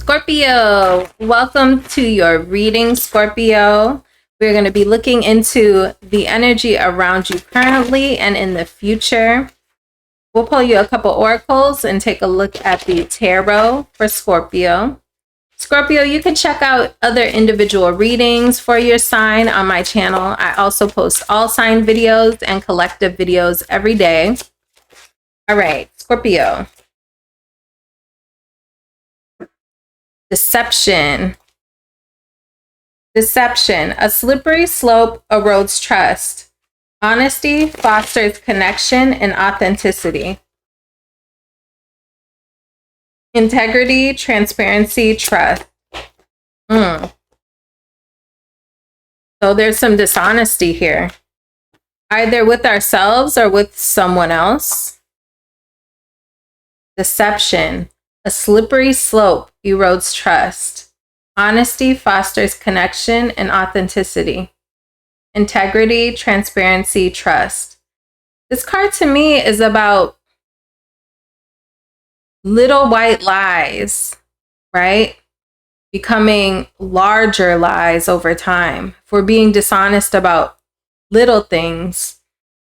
Scorpio, welcome to your reading, Scorpio. We're going to be looking into the energy around you currently and in the future. We'll pull you a couple oracles and take a look at the tarot for Scorpio. Scorpio, you can check out other individual readings for your sign on my channel. I also post all sign videos and collective videos every day. All right, Scorpio. Deception. Deception. A slippery slope erodes trust. Honesty fosters connection and authenticity. Integrity, transparency, trust. So there's some dishonesty here, either with ourselves or with someone else. Deception. A slippery slope erodes trust. Honesty fosters connection and authenticity. Integrity, transparency, trust. This card to me is about little white lies, right? Becoming larger lies over time. If we're being dishonest about little things,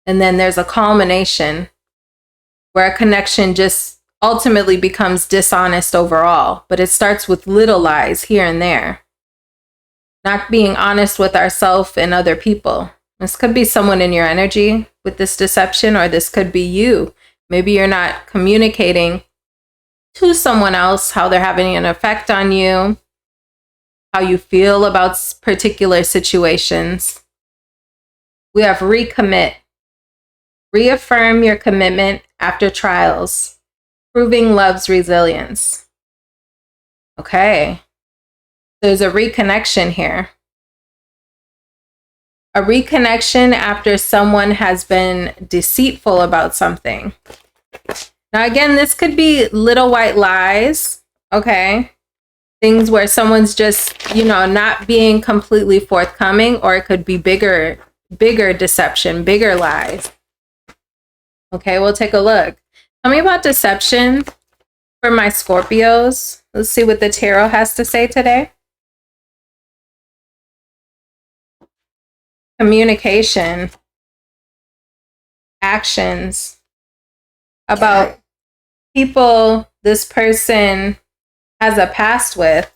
and then there's a culmination where a connection just ultimately becomes dishonest overall, but it starts with little lies here and there. Not being honest with ourselves and other people. This could be someone in your energy with this deception, or this could be you. Maybe you're not communicating to someone else how they're having an effect on you, how you feel about particular situations. We have recommit. Reaffirm your commitment after trials. Proving love's resilience. Okay. There's a reconnection here. A reconnection after someone has been deceitful about something. Now, again, this could be little white lies. Okay. Things where someone's just, not being completely forthcoming, or it could be bigger deception, bigger lies. Okay, we'll take a look. Tell me about deception for my Scorpios. Let's see what the tarot has to say today. Communication. Actions. About people this person has a past with.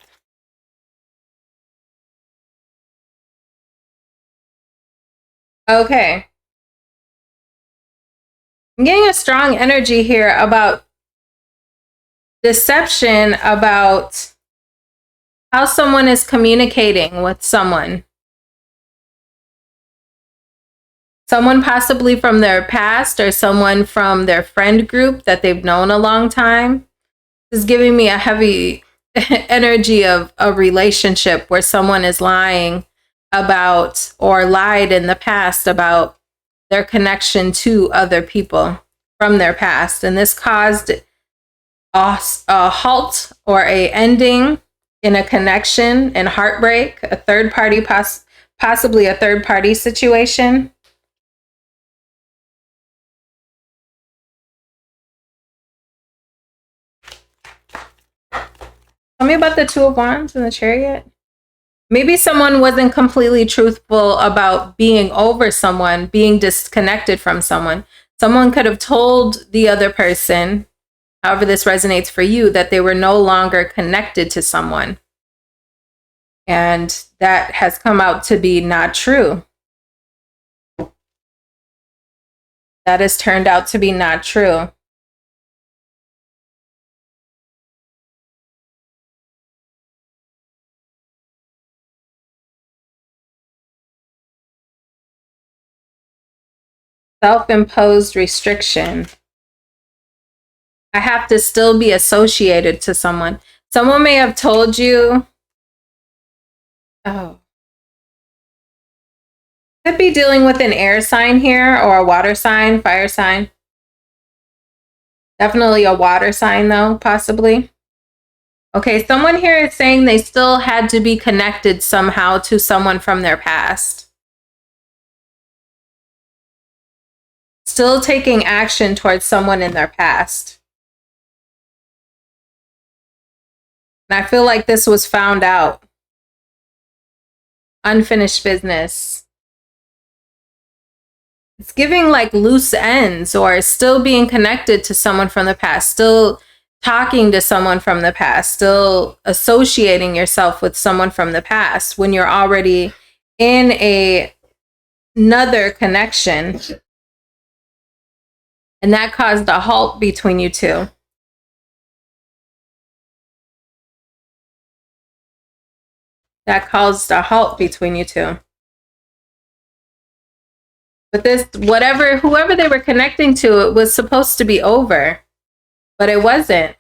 Okay. I'm getting a strong energy here about deception, about how someone is communicating with someone. Someone possibly from their past, or someone from their friend group that they've known a long time. This is giving me a heavy energy of a relationship where someone is lying about, or lied in the past about, their connection to other people from their past. And this caused a halt or a ending in a connection and heartbreak, a third party, possibly a third party situation. Tell me about the Two of Wands and the Chariot. Maybe someone wasn't completely truthful about being over someone, being disconnected from someone. Someone could have told the other person, however this resonates for you, that they were no longer connected to someone. And that has come out to be not true. That has turned out to be not true. Self-imposed restriction. I have to still be associated to someone. Someone may have told you, could be dealing with an air sign here, or a water sign, fire sign. Definitely a water sign though, possibly. Okay, someone here is saying they still had to be connected somehow to someone from their past. Still taking action towards someone in their past. And I feel like this was found out. Unfinished business. It's giving like loose ends, or still being connected to someone from the past, still talking to someone from the past, still associating yourself with someone from the past when you're already in another connection. And that caused a halt between you two. That caused a halt between you two. But this, whoever they were connecting to, it was supposed to be over. But it wasn't.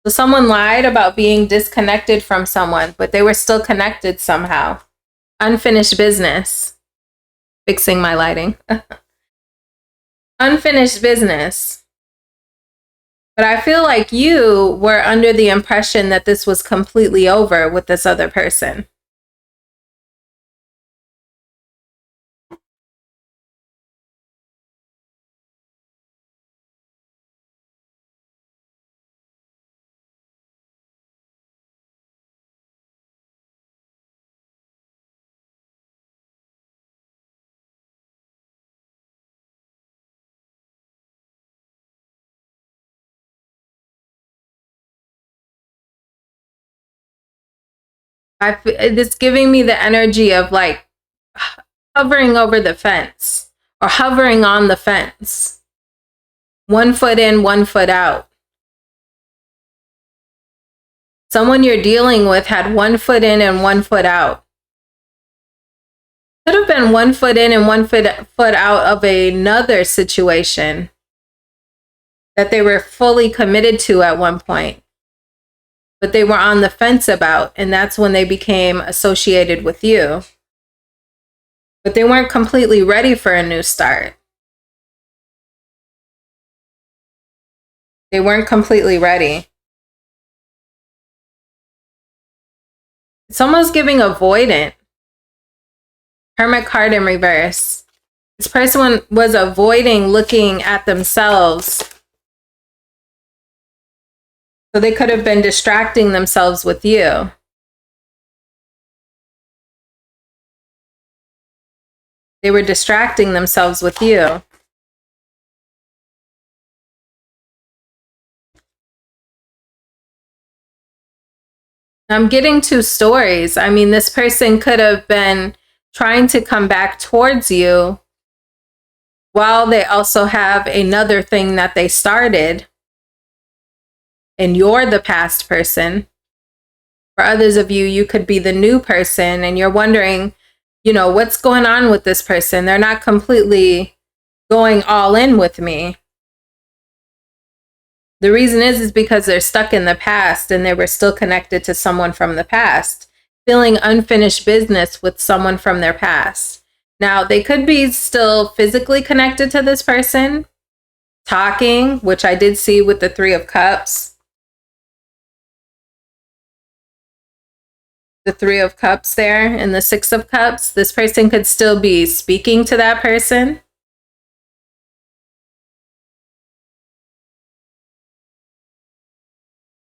So someone lied about being disconnected from someone, but they were still connected somehow. Unfinished business. Fixing my lighting. Unfinished business. But I feel like you were under the impression that this was completely over with this other person. It's giving me the energy of like hovering over the fence, or hovering on the fence. 1 foot in, 1 foot out. Someone you're dealing with had 1 foot in and 1 foot out. Could have been 1 foot in and 1 foot out of another situation that they were fully committed to at one point, but they were on the fence about, and that's when they became associated with you. But they weren't completely ready for a new start. They weren't completely ready. It's almost giving avoidant. Hermit card in reverse. This person was avoiding looking at themselves. So they could have been distracting themselves with you. They were distracting themselves with you. I'm getting 2 stories. I mean, this person could have been trying to come back towards you while they also have another thing that they started. And you're the past person. For others of you, you could be the new person, and you're wondering, you know, what's going on with this person? They're not completely going all in with me. The reason is because they're stuck in the past, and they were still connected to someone from the past, feeling unfinished business with someone from their past. Now, they could be still physically connected to this person, talking, which I did see with the 3 of Cups. The 3 of Cups there and the 6 of Cups. This person could still be speaking to that person.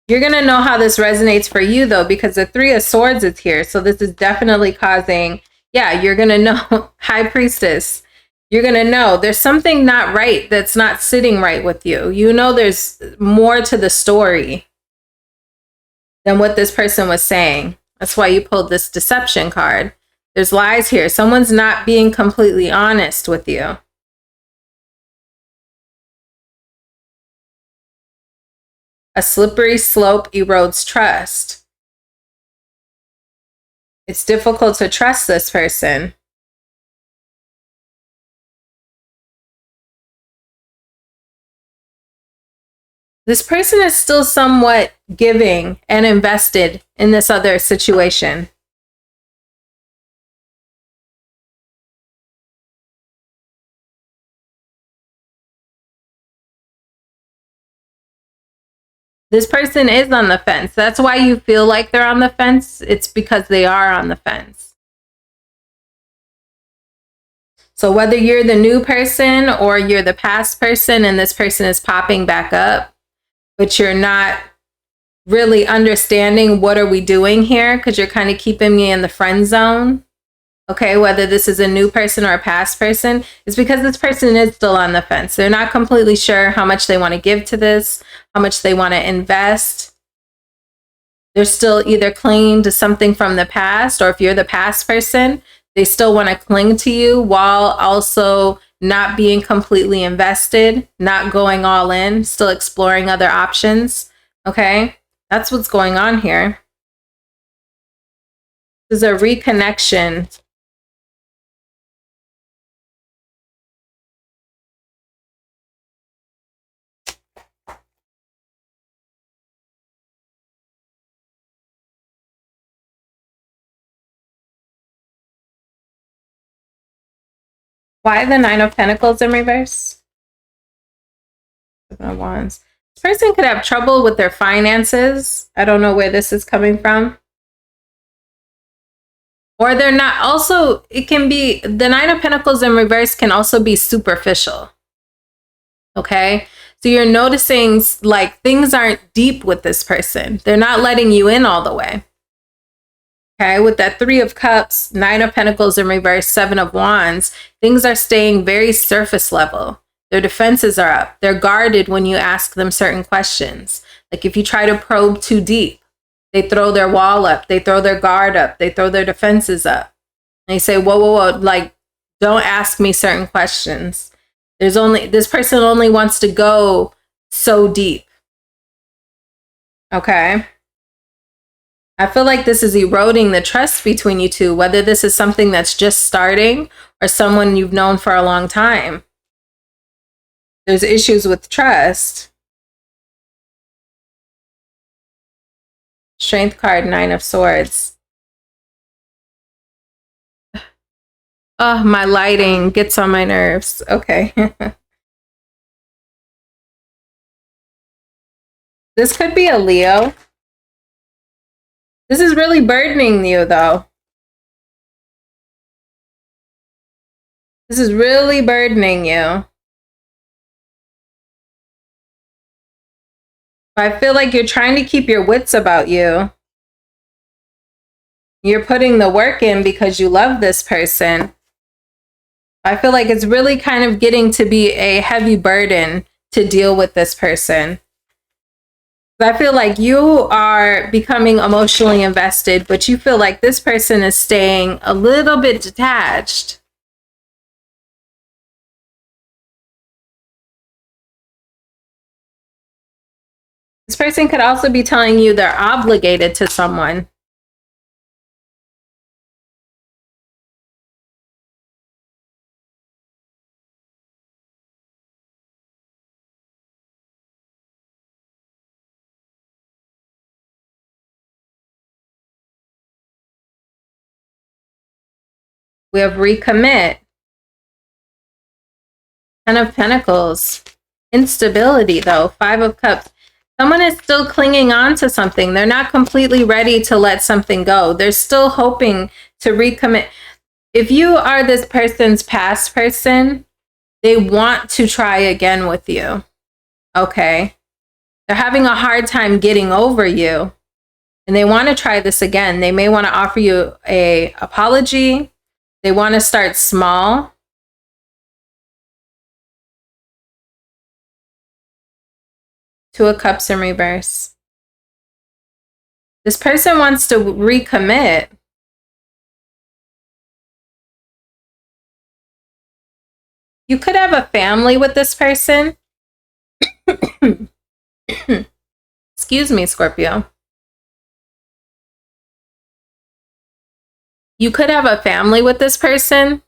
You're going to know how this resonates for you, though, because the 3 of Swords is here. So this is definitely causing, yeah, you're going to know, High Priestess, you're going to know there's something not right that's not sitting right with you. You know there's more to the story than what this person was saying. That's why you pulled this deception card. There's lies here. Someone's not being completely honest with you. A slippery slope erodes trust. It's difficult to trust this person. This person is still somewhat giving and invested in this other situation. This person is on the fence. That's why you feel like they're on the fence. It's because they are on the fence. So whether you're the new person or you're the past person and this person is popping back up, but you're not really understanding what are we doing here, because you're kind of keeping me in the friend zone. Okay, whether this is a new person or a past person, it's because this person is still on the fence. They're not completely sure how much they want to give to this, how much they want to invest. They're still either clinging to something from the past, or if you're the past person, they still want to cling to you while also not being completely invested, not going all in, still exploring other options. Okay, that's what's going on here. This is a reconnection. Why the Nine of Pentacles in reverse? Seven of Wands. This person could have trouble with their finances. I don't know where this is coming from. Or they're not. Also, it can be, the Nine of Pentacles in reverse can also be superficial. Okay? So you're noticing like things aren't deep with this person. They're not letting you in all the way. Okay, with that Three of Cups, Nine of Pentacles in reverse, Seven of Wands, things are staying very surface level. Their defenses are up. They're guarded when you ask them certain questions. Like if you try to probe too deep, they throw their wall up. They throw their guard up. They throw their defenses up. And they say, whoa, whoa, whoa, like, don't ask me certain questions. This person only wants to go so deep. Okay. I feel like this is eroding the trust between you two, whether this is something that's just starting or someone you've known for a long time. There's issues with trust. Strength card, Nine of Swords. Oh, my lighting gets on my nerves. Okay. This could be a Leo. This is really burdening you, though. This is really burdening you. I feel like you're trying to keep your wits about you. You're putting the work in because you love this person. I feel like it's really kind of getting to be a heavy burden to deal with this person. I feel like you are becoming emotionally invested, but you feel like this person is staying a little bit detached. This person could also be telling you they're obligated to someone. We have recommit. Ten of Pentacles. Instability, though. Five of Cups. Someone is still clinging on to something. They're not completely ready to let something go. They're still hoping to recommit. If you are this person's past person, they want to try again with you. Okay? They're having a hard time getting over you. And they want to try this again. They may want to offer you an apology. They want to start small. Two of Cups in reverse. This person wants to recommit. You could have a family with this person. Excuse me, Scorpio. You could have a family with this person.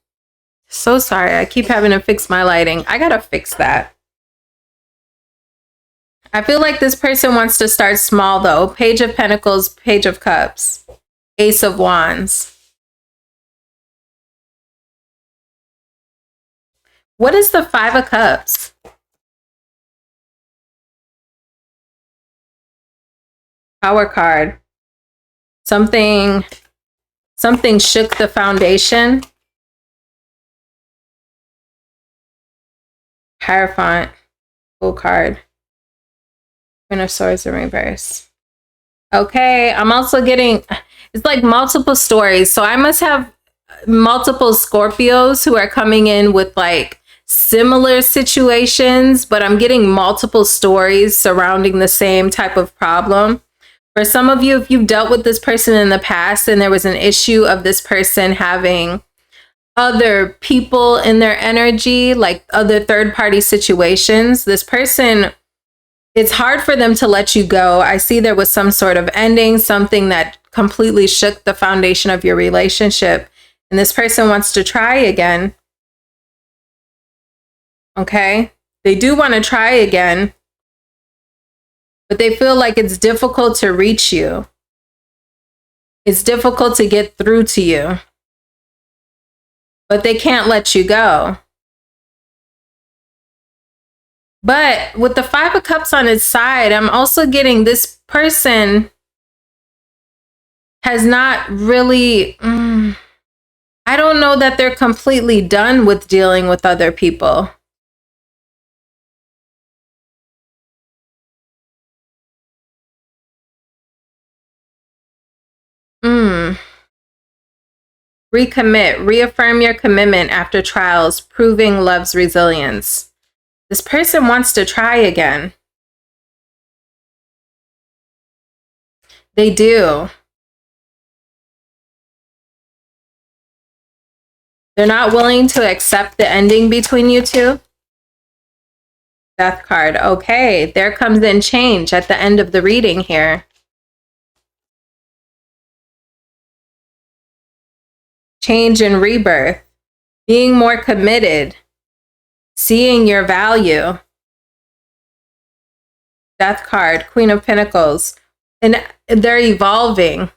So sorry, I keep having to fix my lighting. I gotta fix that. I feel like this person wants to start small, though. Page of Pentacles, Page of Cups, Ace of Wands. What is the Five of Cups? Power card. Something shook the foundation. Hierophant. Full card. Queen of Swords in reverse. Okay, I'm also getting, it's like multiple stories. So I must have multiple Scorpios who are coming in with like similar situations, but I'm getting multiple stories surrounding the same type of problem. For some of you, if you've dealt with this person in the past and there was an issue of this person having other people in their energy, like other third-party situations, this person, it's hard for them to let you go. I see there was some sort of ending, something that completely shook the foundation of your relationship. And this person wants to try again. Okay? They do want to try again, but they feel like it's difficult to reach you. It's difficult to get through to you. But they can't let you go. But with the Five of Cups on its side, I'm also getting this person has not really, I don't know that they're completely done with dealing with other people. Recommit, reaffirm your commitment after trials, proving love's resilience. This person wants to try again. They do. They're not willing to accept the ending between you two. Death card. Okay, there comes in change at the end of the reading here. Change and rebirth. Being more committed. Seeing your value. Death card. Queen of Pentacles. And they're evolving.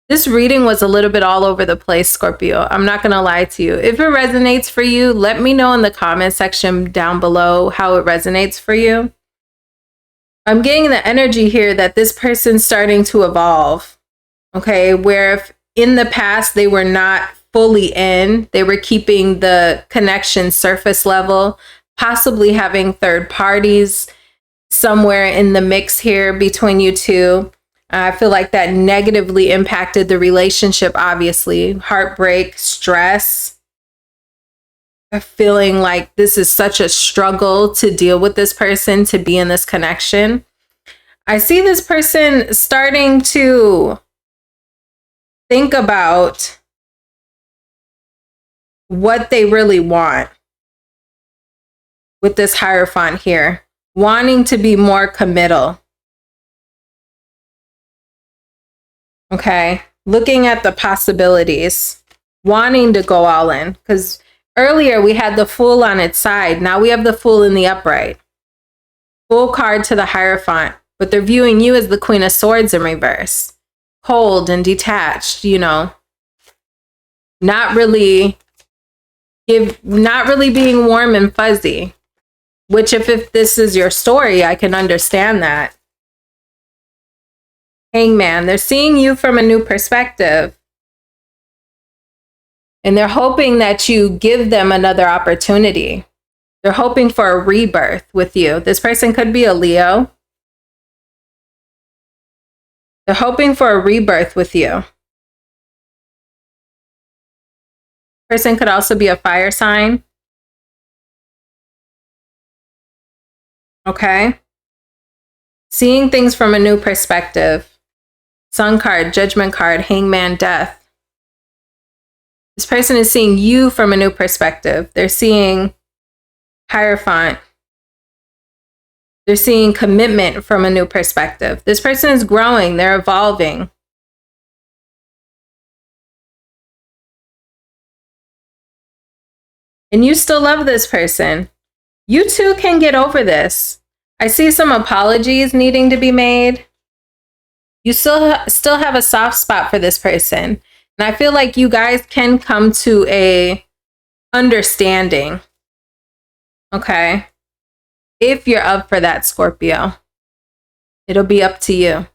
This reading was a little bit all over the place, Scorpio. I'm not going to lie to you. If it resonates for you, let me know in the comment section down below how it resonates for you. I'm getting the energy here that this person's starting to evolve. Okay, where if in the past they were not fully in, they were keeping the connection surface level, possibly having third parties somewhere in the mix here between you two. I feel like that negatively impacted the relationship, obviously. Heartbreak, stress. Feeling like this is such a struggle to deal with this person, to be in this connection. I see this person starting to think about what they really want with this Hierophant here. Wanting to be more committal. Okay, looking at the possibilities, wanting to go all in, because earlier we had the Fool on its side. Now we have the Fool in the upright. Fool card to the Hierophant, but they're viewing you as the Queen of Swords in reverse. Cold and detached, you know, not really being warm and fuzzy, which if this is your story, I can understand that. Hangman, they're seeing you from a new perspective. And they're hoping that you give them another opportunity. They're hoping for a rebirth with you. This person could be a Leo. They're hoping for a rebirth with you. Person could also be a fire sign. Okay. Seeing things from a new perspective. Sun card, Judgment card, Hangman, Death. This person is seeing you from a new perspective. They're seeing Hierophant. They're seeing commitment from a new perspective. This person is growing. They're evolving. And you still love this person. You too can get over this. I see some apologies needing to be made. You still have a soft spot for this person. And I feel like you guys can come to a understanding. Okay? If you're up for that, Scorpio. It'll be up to you.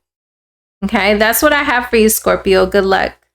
Okay? That's what I have for you, Scorpio. Good luck.